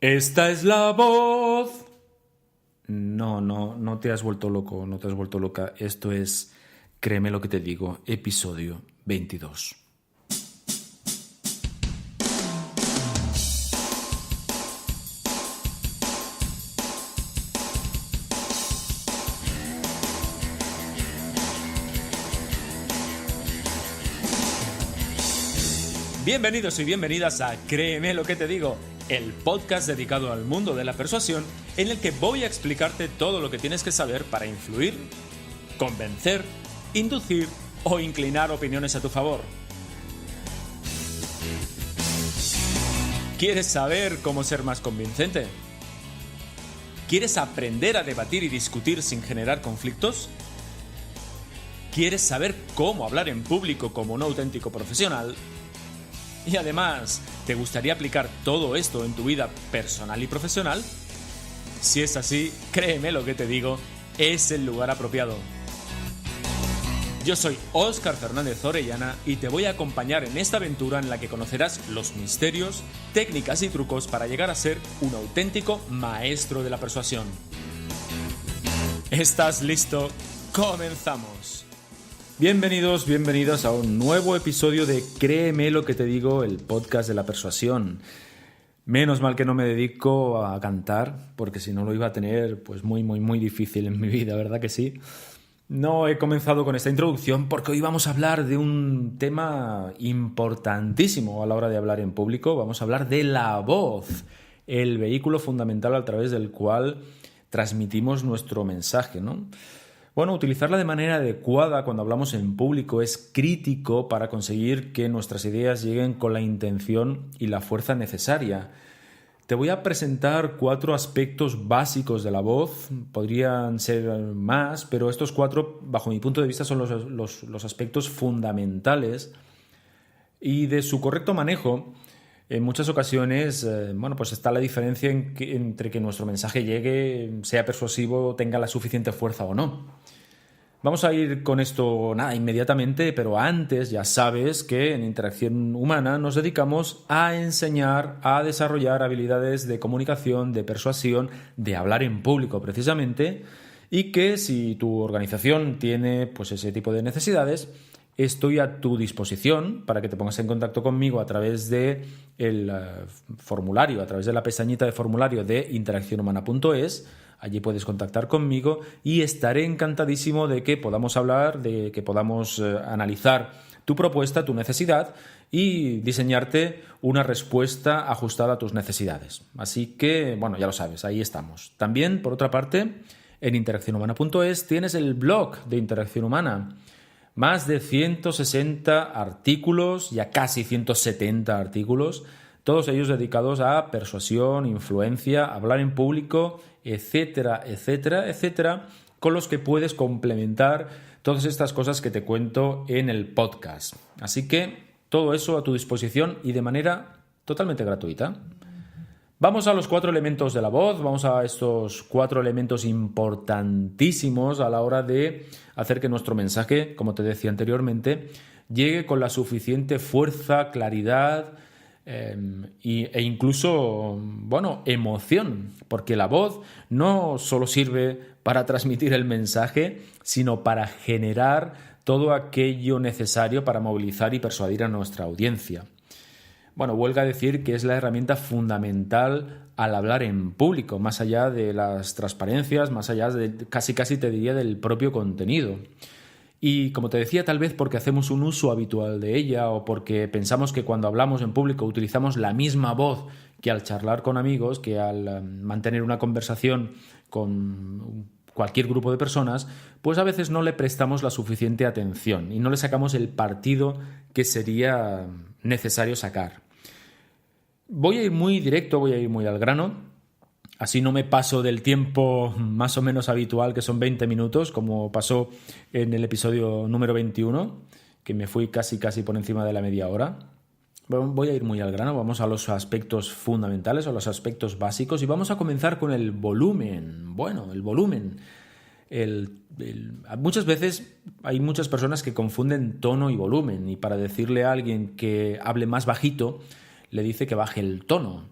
Esta es la voz. No te has vuelto loco, no te has vuelto loca. Esto es, créeme lo que te digo, episodio 22. Bienvenidos y bienvenidas a Créeme lo que te digo, el podcast dedicado al mundo de la persuasión en el que voy a explicarte todo lo que tienes que saber para influir, convencer, inducir o inclinar opiniones a tu favor. ¿Quieres saber cómo ser más convincente? ¿Quieres aprender a debatir y discutir sin generar conflictos? ¿Quieres saber cómo hablar en público como un auténtico profesional? Y además, ¿te gustaría aplicar todo esto en tu vida personal y profesional? Si es así, créeme lo que te digo, es el lugar apropiado. Yo soy Óscar Fernández Orellana y te voy a acompañar en esta aventura en la que conocerás los misterios, técnicas y trucos para llegar a ser un auténtico maestro de la persuasión. ¿Estás listo? ¡Comenzamos! Bienvenidos a un nuevo episodio de Créeme lo que te digo, el podcast de la persuasión. Menos mal que no me dedico a cantar, porque si no lo iba a tener pues muy difícil en mi vida, ¿verdad que sí? No he comenzado con esta introducción porque hoy vamos a hablar de un tema importantísimo a la hora de hablar en público. Vamos a hablar de la voz, el vehículo fundamental a través del cual transmitimos nuestro mensaje, ¿no? Bueno, utilizarla de manera adecuada cuando hablamos en público es crítico para conseguir que nuestras ideas lleguen con la intención y la fuerza necesaria. Te voy a presentar 4 aspectos básicos de la voz, podrían ser más, pero estos 4, bajo mi punto de vista, son los aspectos fundamentales y de su correcto manejo. En muchas ocasiones, pues está la diferencia entre que nuestro mensaje llegue, sea persuasivo, tenga la suficiente fuerza o no. Vamos a ir con esto inmediatamente, pero antes ya sabes que en Interacción Humana nos dedicamos a enseñar, a desarrollar habilidades de comunicación, de persuasión, de hablar en público precisamente, y que si tu organización tiene pues ese tipo de necesidades, estoy a tu disposición para que te pongas en contacto conmigo a través de el formulario, a través de la pestañita de formulario de interaccionhumana.es. Allí puedes contactar conmigo y estaré encantadísimo de que podamos hablar, de que podamos analizar tu propuesta, tu necesidad y diseñarte una respuesta ajustada a tus necesidades. Así que, ya lo sabes, ahí estamos. También, por otra parte, en interaccionhumana.es tienes el blog de Interacción Humana. Más de 160 artículos, ya casi 170 artículos, todos ellos dedicados a persuasión, influencia, hablar en público, etcétera, con los que puedes complementar todas estas cosas que te cuento en el podcast. Así que todo eso a tu disposición y de manera totalmente gratuita. Vamos a los 4 elementos de la voz, vamos a estos 4 elementos importantísimos a la hora de hacer que nuestro mensaje, como te decía anteriormente, llegue con la suficiente fuerza, claridad e incluso, emoción, porque la voz no solo sirve para transmitir el mensaje, sino para generar todo aquello necesario para movilizar y persuadir a nuestra audiencia. Huelga decir que es la herramienta fundamental al hablar en público, más allá de las transparencias, más allá de casi te diría del propio contenido. Y como te decía, tal vez porque hacemos un uso habitual de ella o porque pensamos que cuando hablamos en público utilizamos la misma voz que al charlar con amigos, que al mantener una conversación con cualquier grupo de personas, pues a veces no le prestamos la suficiente atención y no le sacamos el partido que sería necesario sacar. Voy a ir muy directo, voy a ir muy al grano. Así no me paso del tiempo más o menos habitual, que son 20 minutos, como pasó en el episodio número 21, que me fui casi por encima de la media hora. Voy a ir muy al grano, vamos a los aspectos fundamentales, a los aspectos básicos, y vamos a comenzar con el volumen. El volumen. Muchas veces hay muchas personas que confunden tono y volumen, y para decirle a alguien que hable más bajito, le dice que baje el tono.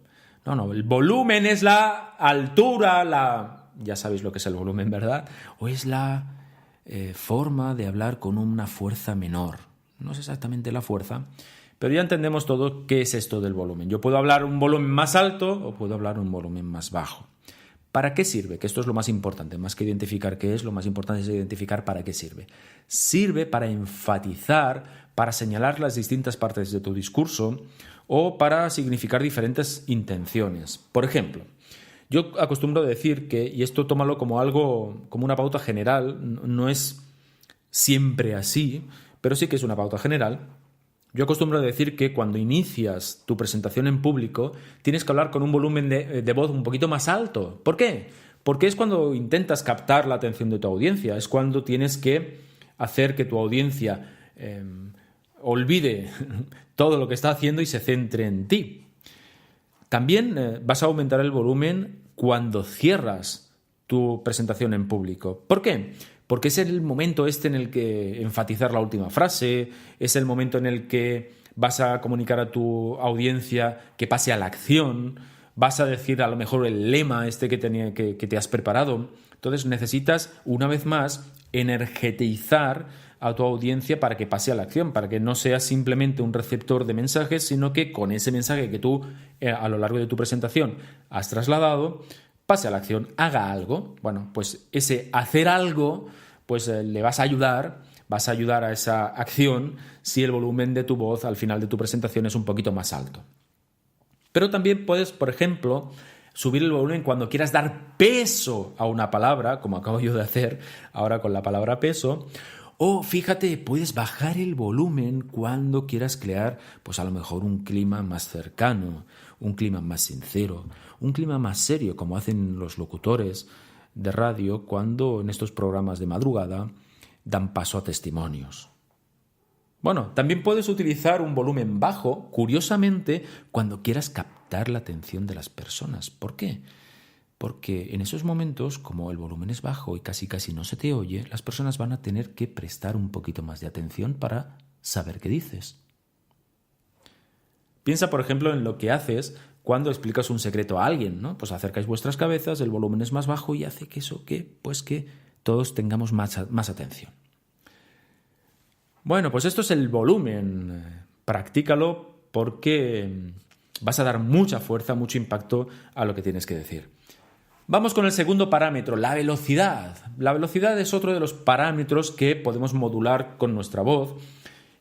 No, el volumen es la altura, ya sabéis lo que es el volumen, ¿verdad? O es la forma de hablar con una fuerza menor. No es exactamente la fuerza, pero ya entendemos todo qué es esto del volumen. Yo puedo hablar un volumen más alto o puedo hablar un volumen más bajo. ¿Para qué sirve? Que esto es lo más importante. Más que identificar qué es, lo más importante es identificar para qué sirve. Sirve para enfatizar, para señalar las distintas partes de tu discurso o para significar diferentes intenciones. Por ejemplo, yo acostumbro decir que, y esto tómalo como algo, como una pauta general, no es siempre así, pero sí que es una pauta general. Yo acostumbro decir que cuando inicias tu presentación en público tienes que hablar con un volumen de voz un poquito más alto. ¿Por qué? Porque es cuando intentas captar la atención de tu audiencia, es cuando tienes que hacer que tu audiencia olvide todo lo que está haciendo y se centre en ti. También vas a aumentar el volumen cuando cierras tu presentación en público. ¿Por qué? Porque es el momento en el que enfatizar la última frase, es el momento en el que vas a comunicar a tu audiencia que pase a la acción, vas a decir a lo mejor el lema que te has preparado. Entonces necesitas, una vez más, energetizar a tu audiencia para que pase a la acción, para que no sea simplemente un receptor de mensajes, sino que con ese mensaje que tú a lo largo de tu presentación has trasladado, pase a la acción, haga algo. Bueno, pues ese hacer algo, pues le vas a ayudar a esa acción si el volumen de tu voz al final de tu presentación es un poquito más alto. Pero también puedes, por ejemplo, subir el volumen cuando quieras dar peso a una palabra, como acabo yo de hacer ahora con la palabra peso. O fíjate, puedes bajar el volumen cuando quieras crear, pues a lo mejor un clima más cercano, un clima más sincero, un clima más serio, como hacen los locutores de radio cuando en estos programas de madrugada dan paso a testimonios. Bueno, también puedes utilizar un volumen bajo, curiosamente, cuando quieras captar la atención de las personas. ¿Por qué? Porque en esos momentos, como el volumen es bajo y casi no se te oye, las personas van a tener que prestar un poquito más de atención para saber qué dices. Piensa, por ejemplo, en lo que haces cuando explicas un secreto a alguien, ¿no? Pues acercáis vuestras cabezas, el volumen es más bajo y hace que que todos tengamos más atención. Bueno, pues esto es el volumen. Practícalo porque vas a dar mucha fuerza, mucho impacto a lo que tienes que decir. Vamos con el segundo parámetro, la velocidad. La velocidad es otro de los parámetros que podemos modular con nuestra voz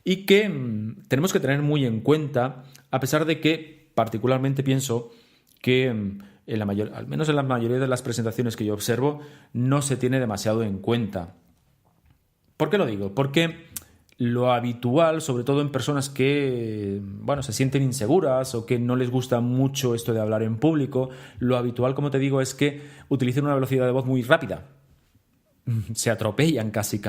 y que tenemos que tener muy en cuenta, a pesar de que particularmente pienso que al menos en la mayoría de las presentaciones que yo observo no se tiene demasiado en cuenta. ¿Por qué lo digo? Porque lo habitual, sobre todo en personas que se sienten inseguras o que no les gusta mucho esto de hablar en público, lo habitual, como te digo, es que utilicen una velocidad de voz muy rápida. Se atropellan casi.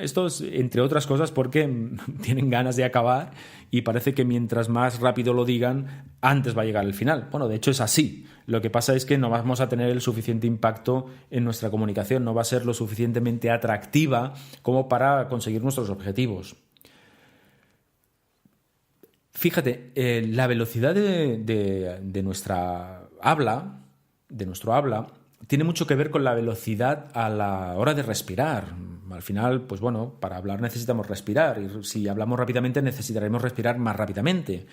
Esto es, entre otras cosas, porque tienen ganas de acabar y parece que mientras más rápido lo digan, antes va a llegar el final. Bueno, de hecho es así. Lo que pasa es que no vamos a tener el suficiente impacto en nuestra comunicación, no va a ser lo suficientemente atractiva como para conseguir nuestros objetivos. Fíjate, la velocidad de nuestra habla, tiene mucho que ver con la velocidad a la hora de respirar. Al final, pues para hablar necesitamos respirar y si hablamos rápidamente necesitaremos respirar más rápidamente.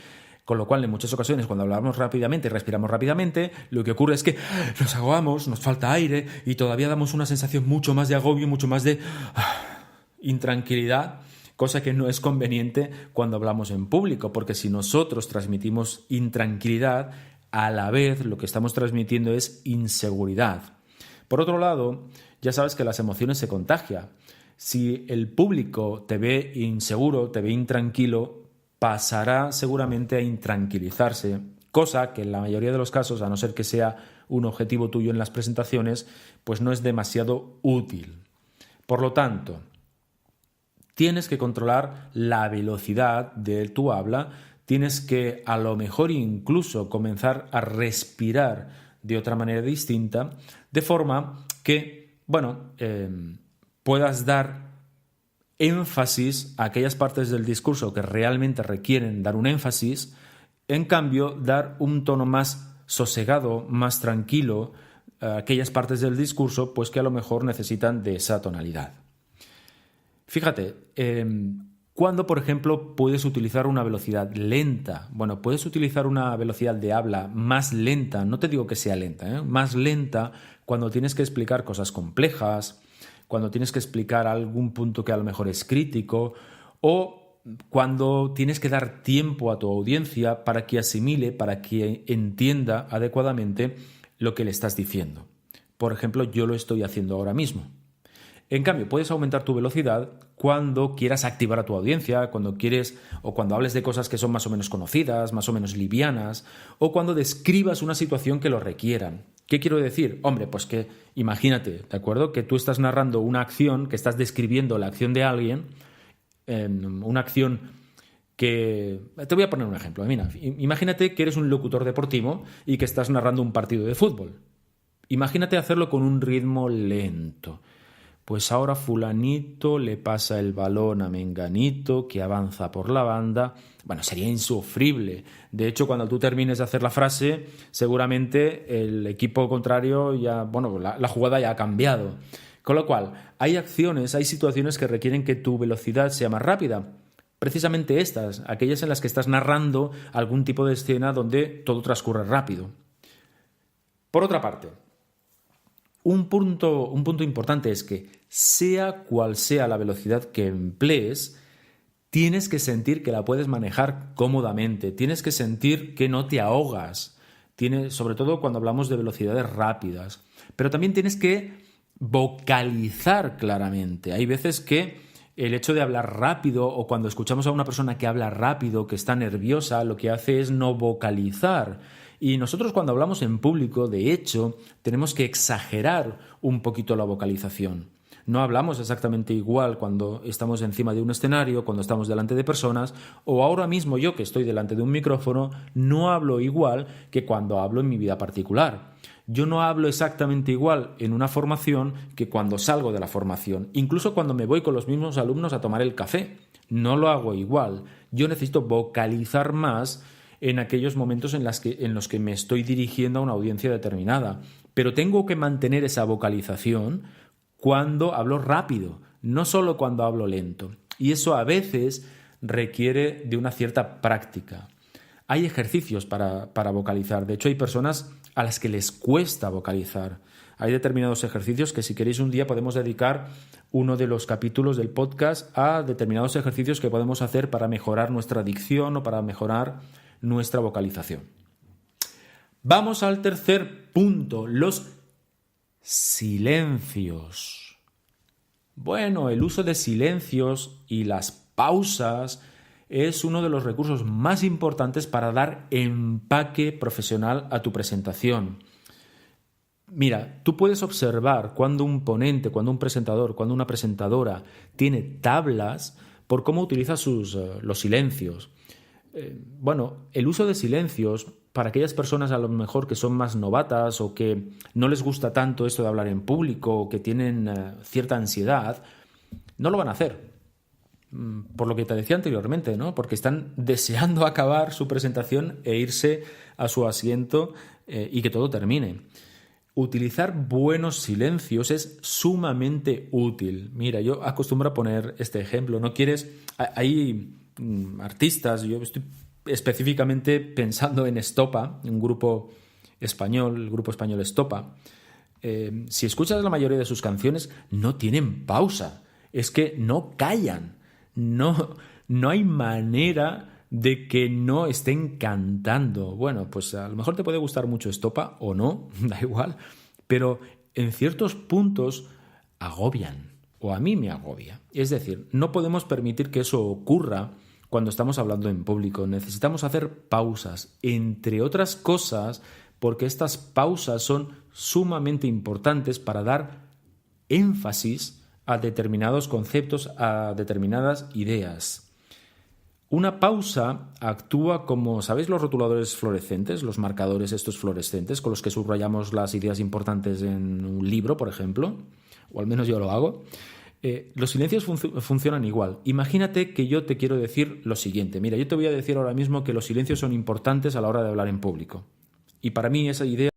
Con lo cual, en muchas ocasiones, cuando hablamos rápidamente y respiramos rápidamente, lo que ocurre es que nos ahogamos, nos falta aire y todavía damos una sensación mucho más de agobio, mucho más de intranquilidad, cosa que no es conveniente cuando hablamos en público, porque si nosotros transmitimos intranquilidad, a la vez lo que estamos transmitiendo es inseguridad. Por otro lado, ya sabes que las emociones se contagian. Si el público te ve inseguro, te ve intranquilo, pasará seguramente a intranquilizarse, cosa que en la mayoría de los casos, a no ser que sea un objetivo tuyo en las presentaciones, pues no es demasiado útil. Por lo tanto, tienes que controlar la velocidad de tu habla, tienes que a lo mejor incluso comenzar a respirar de otra manera distinta, de forma que, puedas dar énfasis a aquellas partes del discurso que realmente requieren dar un énfasis, en cambio, dar un tono más sosegado, más tranquilo aquellas partes del discurso pues que a lo mejor necesitan de esa tonalidad. Fíjate, ¿cuándo, por ejemplo, puedes utilizar una velocidad lenta? Bueno, puedes utilizar una velocidad de habla más lenta, no te digo que sea lenta, más lenta cuando tienes que explicar cosas complejas, cuando tienes que explicar algún punto que a lo mejor es crítico, o cuando tienes que dar tiempo a tu audiencia para que asimile, para que entienda adecuadamente lo que le estás diciendo. Por ejemplo, yo lo estoy haciendo ahora mismo. En cambio, puedes aumentar tu velocidad cuando quieras activar a tu audiencia, cuando quieres o cuando hables de cosas que son más o menos conocidas, más o menos livianas, o cuando describas una situación que lo requieran. ¿Qué quiero decir? Hombre, pues que imagínate, ¿de acuerdo? Que tú estás narrando una acción, que estás describiendo la acción de alguien, una acción que... Te voy a poner un ejemplo. Mira, imagínate que eres un locutor deportivo y que estás narrando un partido de fútbol. Imagínate hacerlo con un ritmo lento. Pues ahora fulanito le pasa el balón a menganito que avanza por la banda. Bueno, sería insufrible. De hecho, cuando tú termines de hacer la frase, seguramente el equipo contrario ya, bueno, la jugada ya ha cambiado. Con lo cual, hay acciones, hay situaciones que requieren que tu velocidad sea más rápida. Precisamente estas, aquellas en las que estás narrando algún tipo de escena donde todo transcurre rápido. Por otra parte, un punto importante es que, sea cual sea la velocidad que emplees, tienes que sentir que la puedes manejar cómodamente, tienes que sentir que no te ahogas, sobre todo cuando hablamos de velocidades rápidas, pero también tienes que vocalizar claramente. Hay veces que el hecho de hablar rápido o cuando escuchamos a una persona que habla rápido, que está nerviosa, lo que hace es no vocalizar. Y nosotros cuando hablamos en público, de hecho, tenemos que exagerar un poquito la vocalización. No hablamos exactamente igual cuando estamos encima de un escenario, cuando estamos delante de personas, o ahora mismo yo que estoy delante de un micrófono, no hablo igual que cuando hablo en mi vida particular. Yo no hablo exactamente igual en una formación que cuando salgo de la formación. Incluso cuando me voy con los mismos alumnos a tomar el café, no lo hago igual. Yo necesito vocalizar más en aquellos momentos en los que me estoy dirigiendo a una audiencia determinada. Pero tengo que mantener esa vocalización cuando hablo rápido, no solo cuando hablo lento. Y eso a veces requiere de una cierta práctica. Hay ejercicios para vocalizar. De hecho, hay personas a las que les cuesta vocalizar. Hay determinados ejercicios que, si queréis, un día podemos dedicar uno de los capítulos del podcast a determinados ejercicios que podemos hacer para mejorar nuestra dicción o para mejorar nuestra vocalización. Vamos al tercer punto, los silencios. Bueno, el uso de silencios y las pausas es uno de los recursos más importantes para dar empaque profesional a tu presentación. Mira, tú puedes observar cuando un ponente, cuando un presentador, cuando una presentadora tiene tablas por cómo utiliza los silencios. Bueno, el uso de silencios para aquellas personas a lo mejor que son más novatas o que no les gusta tanto esto de hablar en público o que tienen cierta ansiedad, no lo van a hacer. Por lo que te decía anteriormente, ¿no? Porque están deseando acabar su presentación e irse a su asiento y que todo termine. Utilizar buenos silencios es sumamente útil. Mira, yo acostumbro a poner este ejemplo. No quieres... Hay artistas, yo estoy específicamente pensando en Estopa, un grupo español, el grupo español Estopa. Si escuchas la mayoría de sus canciones, no tienen pausa. Es que no callan. No hay manera de que no estén cantando. Bueno, pues a lo mejor te puede gustar mucho Estopa o no, da igual, pero en ciertos puntos agobian, o a mí me agobia. Es decir, no podemos permitir que eso ocurra cuando estamos hablando en público. Necesitamos hacer pausas, entre otras cosas, porque estas pausas son sumamente importantes para dar énfasis a determinados conceptos, a determinadas ideas. Una pausa actúa como, ¿sabéis los rotuladores fluorescentes, los marcadores estos fluorescentes con los que subrayamos las ideas importantes en un libro, por ejemplo? O al menos yo lo hago. Los silencios funcionan igual. Imagínate que yo te quiero decir lo siguiente. Mira, yo te voy a decir ahora mismo que los silencios son importantes a la hora de hablar en público. Y para mí esa idea